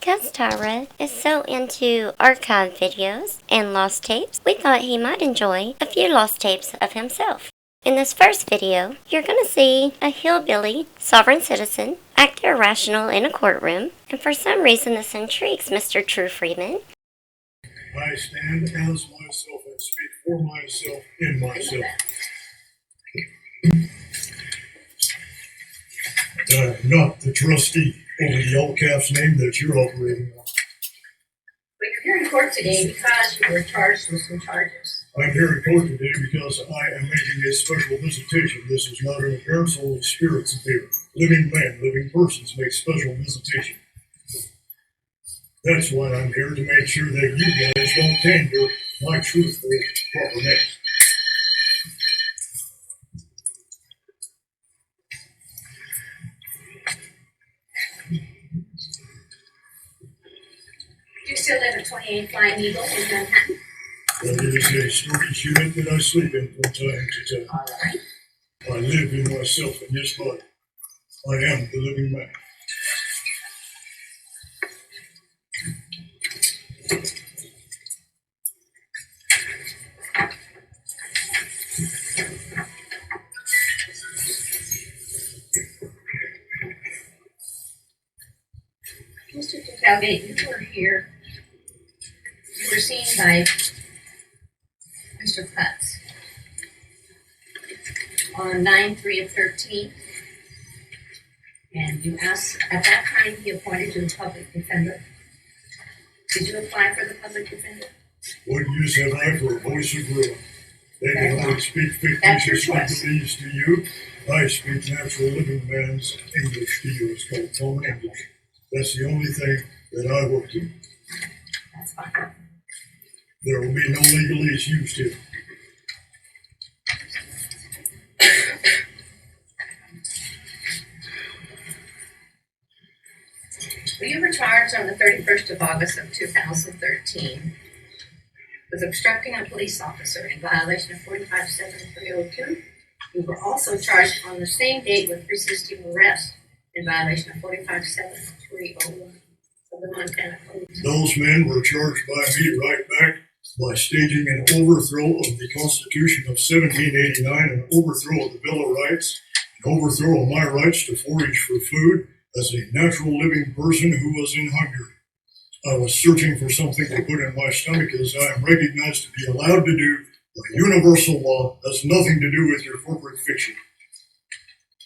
Because Tyra is so into archive videos and lost tapes, we thought he might enjoy a few lost tapes of himself. In this first video, you're going to see a hillbilly sovereign citizen act irrational in a courtroom, and for some reason this intrigues Mr. True Freeman. I stand as myself and speak for myself in myself. I'm not the trustee over the all caps name that you're operating on. But you're here in court today because you were charged with some charges. I'm here in court today because I am making a special visitation. This is not an appearance, only spirits appear. Living men, living persons make special visitation. That's why I'm here, to make sure that you guys don't tender my truthful proper name. You still live at 28 Flying Eagle in Manhattan? That is a storage unit that I sleep in from time to time. All right. I live in myself in this body. I am the living man. Mr. DeCalgate, you were here. You were seen by Mr. Putz on 9/3/13, and you asked, at that time he appointed you the public defender. Did you apply for the public defender? What use have I for a voice of rule? They can only speak That's your fictitious choice. legalese to you. I speak natural living man's English to you. It's called common English. That's the only thing that I work to. That's fine. There will be no legalese used here. Well, you were charged on the 31st of August of 2013 with obstructing a police officer in violation of 45-7-302. You were also charged on the same date with resisting arrest in violation of 45-7-301 of the Montana Code. Those men were charged by me right back by staging an overthrow of the Constitution of 1789, an overthrow of the Bill of Rights, an overthrow of my rights to forage for food as a natural living person who was in hunger. I was searching for something to put in my stomach, as I am recognized to be allowed to do by universal law. Has nothing to do with your corporate fiction.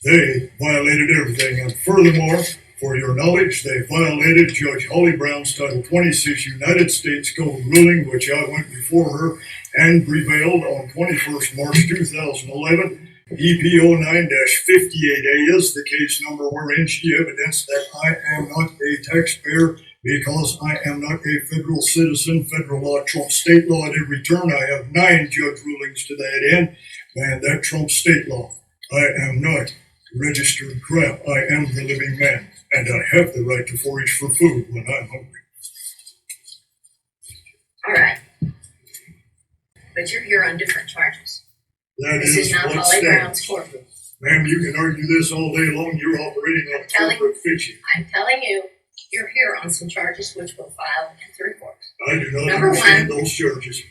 They violated everything, and furthermore, for your knowledge, they violated Judge Holly Brown's Title 26 United States Code ruling, which I went before her and prevailed on 21st March 2011. EPO 9-58A is the case number wherein she evidenced that I am not a taxpayer because I am not a federal citizen. Federal law trumps state law at every turn. I have 9 judge rulings to that end, and that trumps state law. I am not registered crap. I am the living man, and I have the right to forage for food when I'm hungry. All right. But you're here on different charges. This is not what Holly Brown's stands. courtroom. Ma'am, you can argue this all day long. You're operating on corporate fiction. I'm telling you, you're here on some charges which were filed in the report. I do not Number understand one. those charges.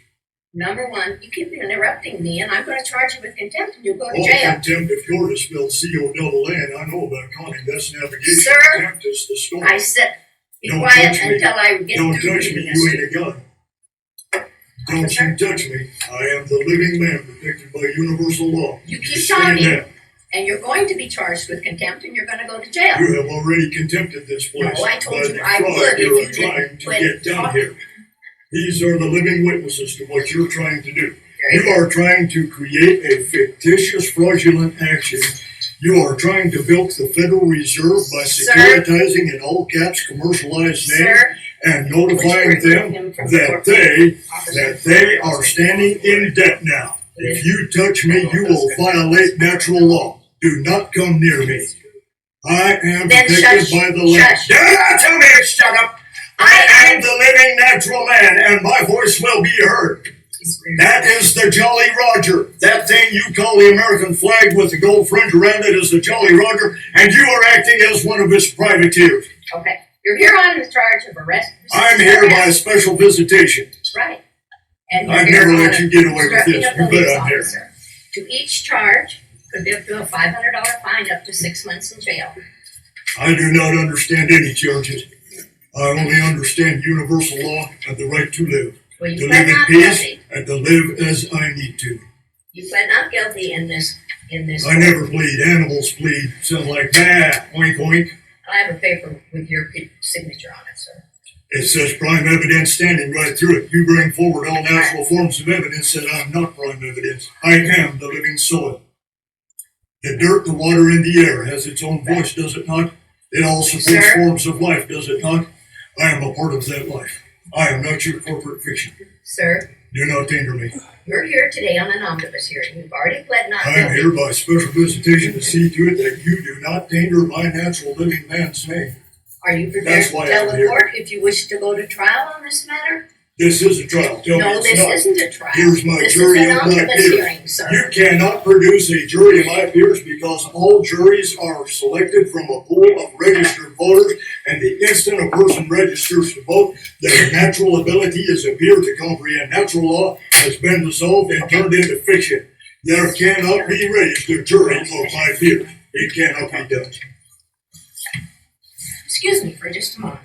Number one, you keep interrupting me, and I'm going to charge you with contempt, and you'll go to All jail. contempt, if yours is spelled C-O-double-N, I know about accounting, that's navigation. Sir, Contempt is the storm. I said, be Don't quiet touch me. until I get Don't through touch me, reading you this. ain't a gun. Don't Officer? you touch me. I am the living man protected by universal law. You keep Stand talking, down. and you're going to be charged with contempt, and you're going to go to jail. You have already contempted this place. No, I told by you the I fraud would if you are you trying didn't to quit get done talking. here. These are the living witnesses to what you're trying to do. Very You are trying to create a fictitious, fraudulent action. You are trying to bilk the Federal Reserve by Sir? securitizing in all caps commercialized names Sir, and would you notifying remove them him from the that courtroom? they are standing in debt now. If you touch me, you will violate natural law. Do not come near me. I am Then protected shush, by the law. shush. Do not tell me to shut up. I am the living natural man, and my voice will be heard. That is the Jolly Roger. That thing you call the American flag with the gold fringe around it is the Jolly Roger, and you are acting as one of his privateers. Okay. You're here on the charge of arrest. I'm here by special visitation. Right. And I'd you're never here let on you get away with obstructing this. a You police bet I'm here. officer. To each charge could be up to a $500 fine, up to 6 months in jail. I do not understand any charges. I only understand universal law and the right to live. Well, you To pled live in not peace guilty. and to live as I need to. You pled not guilty in this. I never plead. Animals plead. Sound like, bah, oink oink. I have a paper with your signature on it, sir. It says prime evidence standing right through it. You bring forward all natural forms of evidence that I'm not prime evidence. I am the living soil. The dirt, the water, and the air has its own voice, does it not? It all supports Sir? forms of life, does it not? I am a part of that life. I am not your corporate fiction. Sir, Do not danger me. you're here today on an omnibus hearing. You've already pled not I am guilty. here by special visitation to see to it that you do not danger my natural living man's name. Are you prepared That's to why tell I'm the here. court if you wish to go to trial on this matter? This is a trial. Tell me No, it's this not. isn't a trial. Here's my This jury is an of my omnibus peers. hearing, sir. You cannot produce a jury of my peers because all juries are selected from a pool of registered voters, and the instant a person registers to vote, their natural ability as a peer to comprehend natural law has been dissolved and turned into fiction. There cannot be raised a jury of my peers. It cannot be done. Excuse me for just a moment.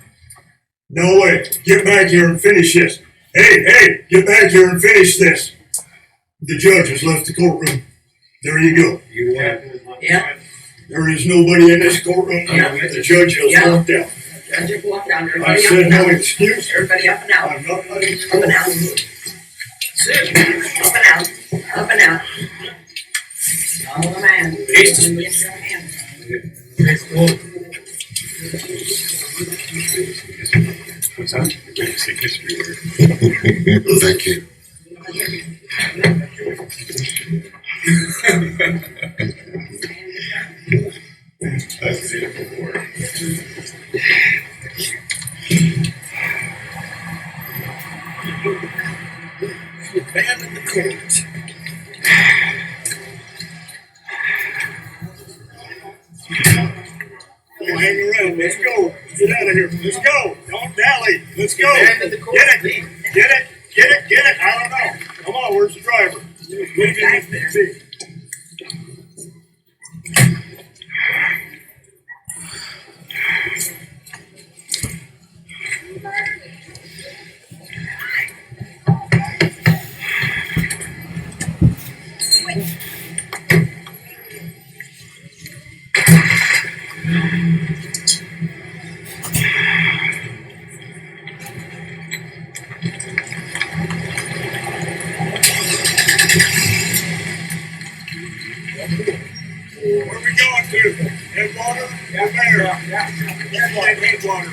No way. Get back here and finish this. Hey, get back here and finish this. The judge has left the courtroom. There you go. Yeah. There is nobody in this courtroom. Yeah. The judge has Yeah. walked out. Judge, you walk down. I Everybody up said and no out. excuse. Everybody up and out. I'm not letting you Up and out. go. Up and out. Up and out. Oh, man. Thank you. I've seen it before. Abandon the court. Don't hang around. Let's go. Get out of here. Let's go. Don't dally. Let's go. Abandon the court. Get it. Get it. Get it. Get it. I don't know. Come on. Where's the driver? Leave it in the seat. Where are we going to? Headwater? Yeah, there. Yeah. Headwater.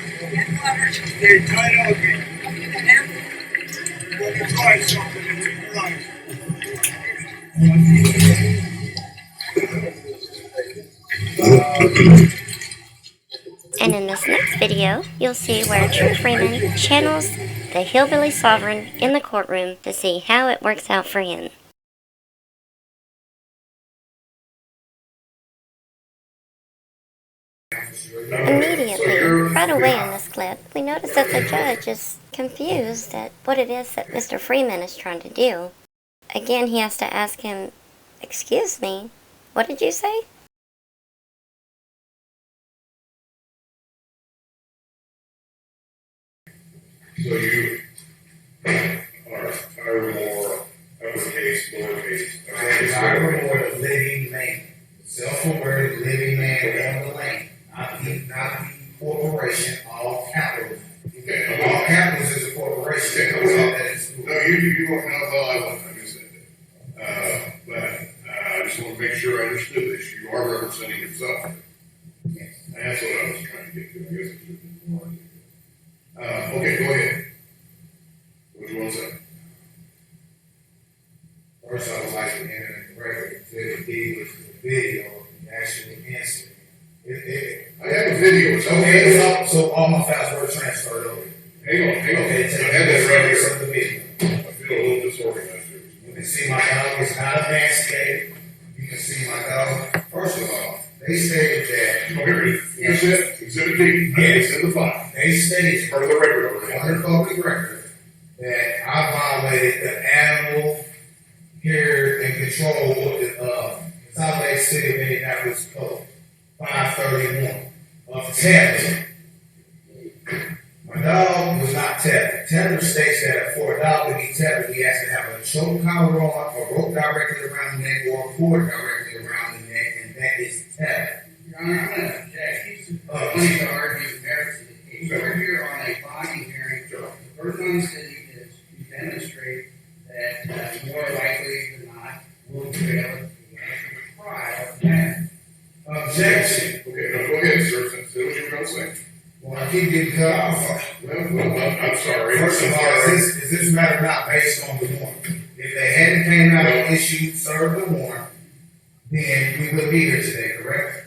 Okay, tight on me. We're going to try something that's in your eyes. And in this next video, you'll see where True Freeman channels the hillbilly sovereign in the courtroom to see how it works out for him. Immediately, right away in this clip, we notice that the judge is confused at what it is that Mr. Freeman is trying to do. Again, he has to ask him, "Excuse me, what did you say?" So you are more uppercase, lowercase. I'm more the living man, self-aware living man on the land, not the corporation, all capitals. Okay. All capitals is a corporation. Okay. That's all that is. No, you won't know all I want to say that. But I just want to make sure I understood this. You are representing yourself. Yes. That's what I was trying to get to. I guess it's more. Okay, go ahead. What do you want to say? First, I would like to enter the record that it did with the video, the actual incident. I have a video. It's Okay, so all my files were transferred over. Hang on. Okay, I have that right here. the video. I feel a little disorganized here. You can see my dog is not emancipated. You can see my dog. First of all, they stated that Oh, here it is. Here's it. Exhibit D. Yes. It's in the file. they case states For the record, okay? on the public record that I violated the animal care and control of the South City of Indianapolis Code 531 of Tether. My dog was not tethered. Tether states that for a dog to be tethered, he has to have a choke collar on, a rope directly around the neck, or a cord directly around the neck, and that is tethered. Your Honor, I'm going to object. He's going to argue the merits of the case. We're here on a body hearing. The first on the city is to demonstrate that more likely than not will prevail at the actual trial of the matter. Objection. Okay, now go ahead, sir, since that's what you were going to say. Well, I keep getting cut off. Well, I'm sorry. First of all, is this matter not based on the warrant? If they hadn't came out and issued, served the warrant, then we would be here today, correct?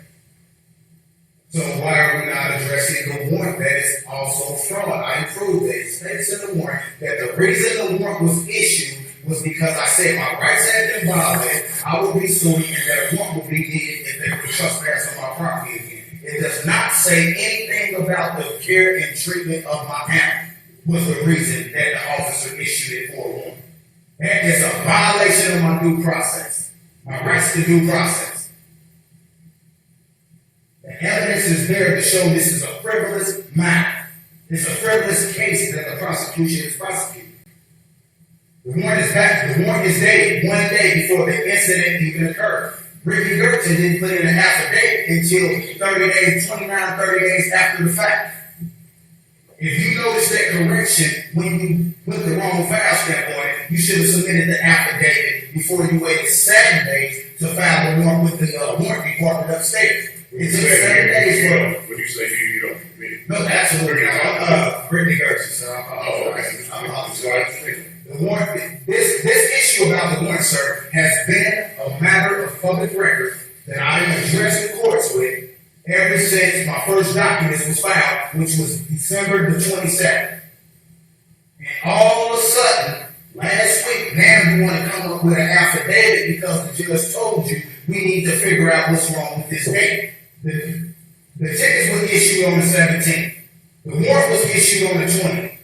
So why are we not addressing the warrant that is also fraud? I proved that it states in the warrant that the reason the warrant was issued was because I said my rights had been violated, I would be suing, and that a warrant would be needed if they were trespass on my property again. It does not say anything about the care and treatment of my animal was the reason that the officer issued it for a warrant. That is a violation of my due process, my rights to due process. The evidence is there to show this is a frivolous matter. It's a frivolous case that the prosecution is prosecuting. The warrant is back. The warrant is dated 1 day before the incident even occurred. Ricky Gertson didn't put in an affidavit until 30 days, 29, 30 days after the fact. If you notice that correction when you put the wrong file stamp on it, you should have submitted the affidavit before you waited 7 days to file the warrant with the warrant department upstairs. It took 7 days for. When you say you don't mean it. No, absolutely not. Brittany Gertson, sir. Oh, okay. I'm sorry. The warrant, this issue about the warrant, sir, has been a matter of public record that I have addressed the courts with ever since my first documents was filed, which was December the 22nd. And all of a sudden, last week, now you want to come up with an affidavit because the judge told you we need to figure out what's wrong with this date. The tickets were issued on the 17th. The warrant was issued on the 20th.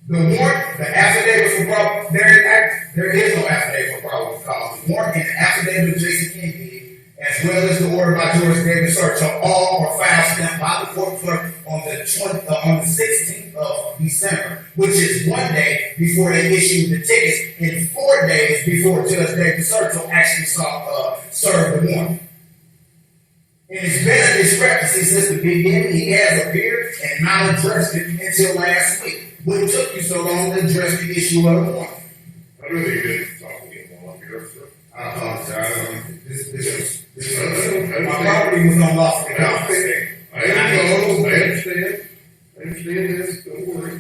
The warrant, the affidavit for probable, there is no affidavit for probable cause. The warrant and the affidavit of Jason Kennedy, as well as the order by George David Search, all are file stamped by the court clerk on the 16th of December, which is 1 day before they issued the tickets and 4 days before Judge David Search actually served the warrant. And it's been a discrepancy since the beginning. He has appeared and not addressed it until last week. What took you so long to address the issue of the warrant? I really didn't talk to you while I'm here, sir. I apologize. My property was on lawful confiscation. I understand. I understand this. Don't worry.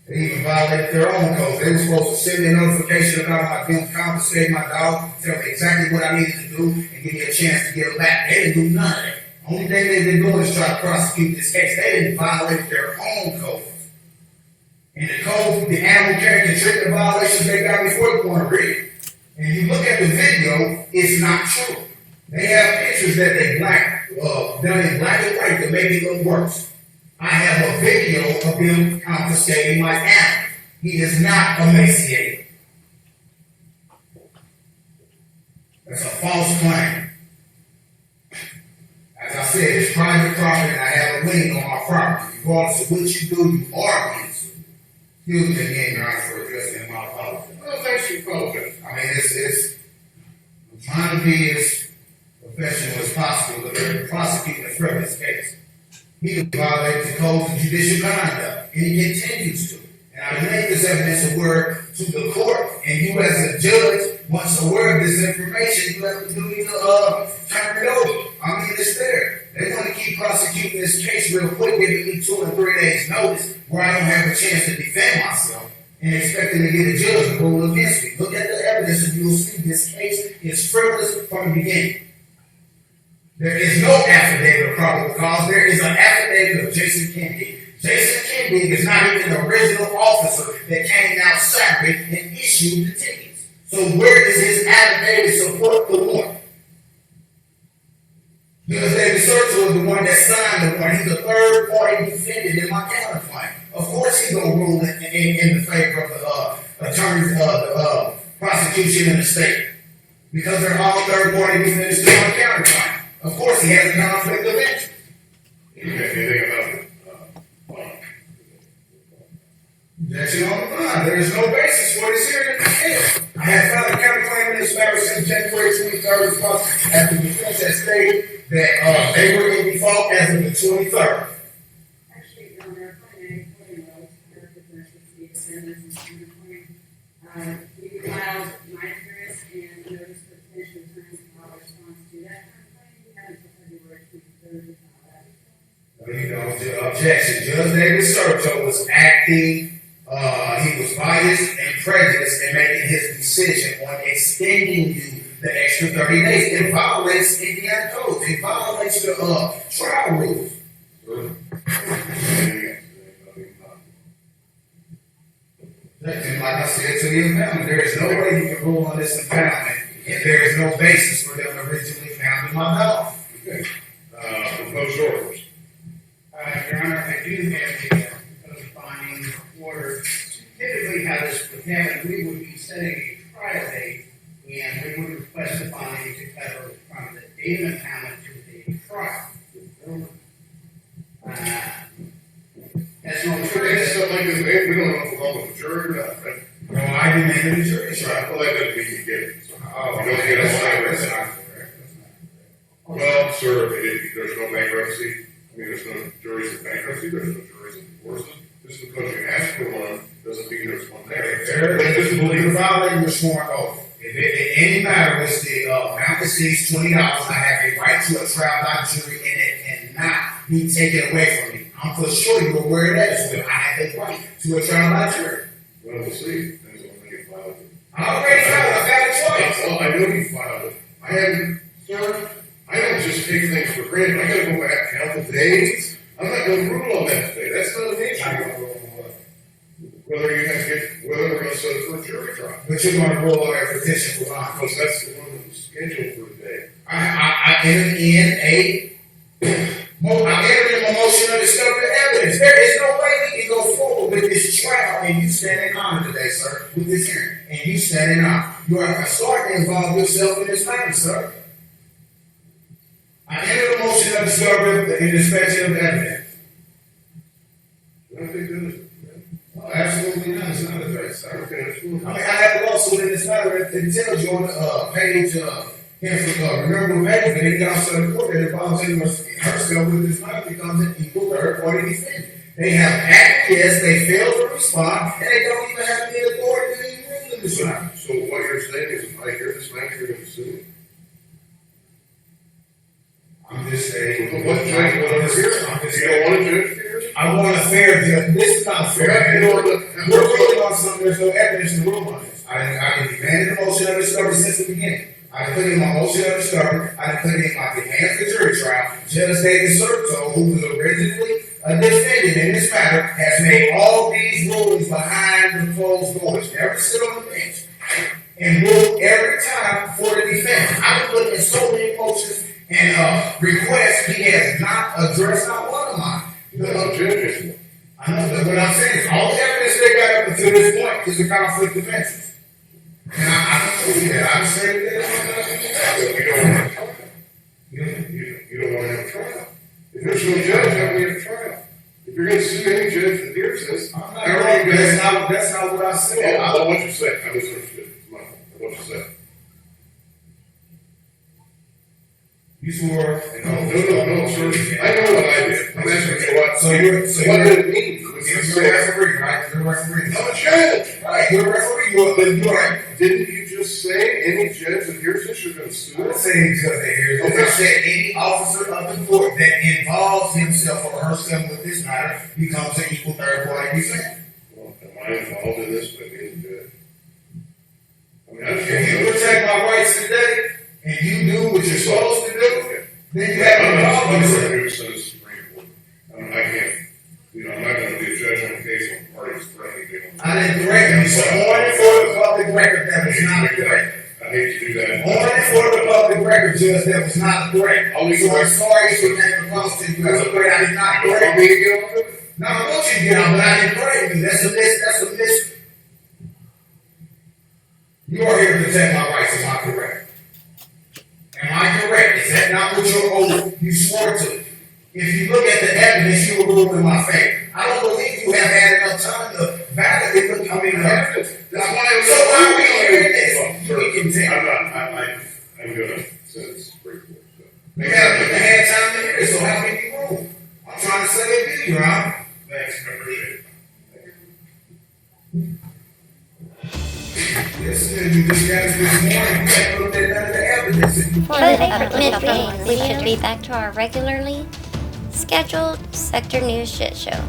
They even violated their own code. They were supposed to send me a notification about them confiscating my dog, tell me exactly what I needed to do, and give me a chance to get it back. They didn't do none of that. Only thing they've been doing is try to prosecute this case. They didn't violate their own code. And the code, the animal care and treatment violations they got before the point of reading. And you look at the video, it's not true. They have pictures that they done in black and white to make it look worse. I have a video of them confiscating my animal. He is not emaciated. That's a false claim. As I said, it's private property and I have a lien on my property. Regardless of what you do, you are being sued. Excuse me again, Your Honor, for addressing my apology. Well, thanks for your apology. I mean, I'm trying to be as professional as possible, but they're prosecuting a frivolous case. He violated the codes of judicial conduct, and he continues to. And I make this evidence aware to the court, and you as a judge, once aware of this information, you have the duty to turn it over. I mean, it's there. They want to keep prosecuting this case real quick, giving me 2 or 3 days notice where I don't have a chance to defend myself and expecting to get a judge to rule against me. Look at the evidence and you will see this case is frivolous from the beginning. There is no affidavit of probable cause. There is an affidavit of Jason Kennedy. Jason Kennedy is not even the original officer that came out Saturday and issued the tickets. So where does his affidavit support the warrant? Judge David Search was the one that signed the warrant. He's a third party defendant in my counterclaim. Of course he's gonna rule in the favor of the attorneys, the prosecution in the state. Because they're all third party defendants to my counterclaim. Of course he has a conflict of interest. Anything about it? Objection on the line. There is no basis for this hearing in the case. I have filed a counterclaim in this matter since January 23rd, after the defense has stated that they were in default as of the 23rd. Actually, Your Honor, if I may, we filed my appearance and notice for potential attorneys in our response to that complaint. We have until February 23rd to file that. Objection. Judge David Serto was acting, he was biased and prejudiced in making his decision on extending you the extra 30 days. It violates Indiana code. It violates the trial rules. And like I said to the impoundment, there is no way you can rule on this impoundment, and there is no basis for them originally found in my mouth. Okay. Proposed orders. Your Honor, I do have the proposed binding order. Typically how this would happen, we would be setting a trial date, and we would request a binding to cover from the date of impoundment to the trial. That's no It's something like this, we don't know if we're going with the jury or not, right? No, I didn't enter the jury I trial. feel like that'd be you get it. So, Oh, you don't get that's a not bankruptcy. correct. Well, sir, there's no bankruptcy. I mean, there's no juries in bankruptcy, there's no juries in divorces. Just because you ask for one doesn't mean there's one there. You're violating your sworn oath. If in any matter which the amount exceeds $20, I have a right to a trial by jury, and it cannot be taken away from me. I'm for sure you're aware of that as well. I have a right to a trial by jury. Well, we'll see. That's what we get filed. I already filed. I filed it twice. Well, I know you filed it. I haven't, sir, I don't just take things for granted. I gotta go back and count the days. I'm not gonna rule on that today. That's not an issue. Whether you have to get, whether we're gonna set it for a jury trial. But you're going to rule on that petition for bond. Because that's the one that was scheduled for today. I entered in a motion of discovery evidence. There is no way we can go forward with this trial and you stand in honor today, sir, with this hearing. And you stand in honor. You are starting to involve yourself in this matter, sir. I entered a motion of discovery and inspection of evidence. I think that is. Oh, absolutely not. It's not a threat, sir. Okay, that's cool. I have a lawsuit in this matter. It tells you on the page, remember page, and it goes to the court that involves herself with this matter becomes an equal third party defendant. They have acquiesced, they failed to respond, and they don't even have the authority to even rule in this matter. So what you're saying is if I hear this matter, you're gonna sue me? I'm just saying. What judge will overhear it? I'm just You saying. don't want a judge to hear it? I want a fair judge. This is not fair. You know what? We're ruling on something, there's no evidence to rule on this. I demanded a motion of discovery since the beginning. I put in my motion of discovery. I put in my demand for jury trial. Judge David Serto, who was originally a defendant in this matter, has made all these rulings behind the closed doors. Never sit on the bench. And ruled every time for the defendant. I've put in so many motions and requests. He has not addressed not one of mine. No judges. I know that what I'm saying is all the evidence they got up until this point is the conflict of interest. And I don't believe that. I'm saying that. You don't want to have a trial. If there's no judge, how do we have a trial? If you're going to sue any judge that hears this, I'm not wrong. That's not what I said. I know what you said. I misunderstood. Come on. What you said. You swore. No, sir. I know what I did. I'm asking you what. So you're What did it mean? you're a referee, right? You're a referee. I'm a judge. Right. You're a referee. You're right. Didn't you just say any judge that hears this, you're going to sue I them? didn't say any judge that hears this. I said any officer of the court that involves himself or herself with this matter becomes an equal third party defendant. Well, am I involved in this by being a judge? I mean, I just If you want to protect my rights today and you do what you're supposed to do, then you have I'm no not problem with it. going to send this to the Supreme Court. I can't, I'm not going to be a judge on a case on parties threatening me. I didn't threaten you, so on it for the public record, that was not a threat. I hate to do that. On it for the public record, Judge, that was not correct. So I'm sorry if it came across to you as a threat. I did not correct me. No, I want you to get out, but I didn't correct me. That's a miss. You are here to protect my rights, am I correct? Am I correct? Is that not what your oath you swore to? If you look at the evidence, you will rule in my favor. I don't believe you have had enough time to validate the evidence. That's why I was so why are we hearing this? You can tell. I'm gonna send this brief. You had time to hear it, so how can you rule? I'm trying to say it to you, Ron. Thanks, I appreciate it. Listen, you just got it this morning. You haven't looked at none of the evidence. But mid-read, we should be back to our regularly scheduled Sector News shit show.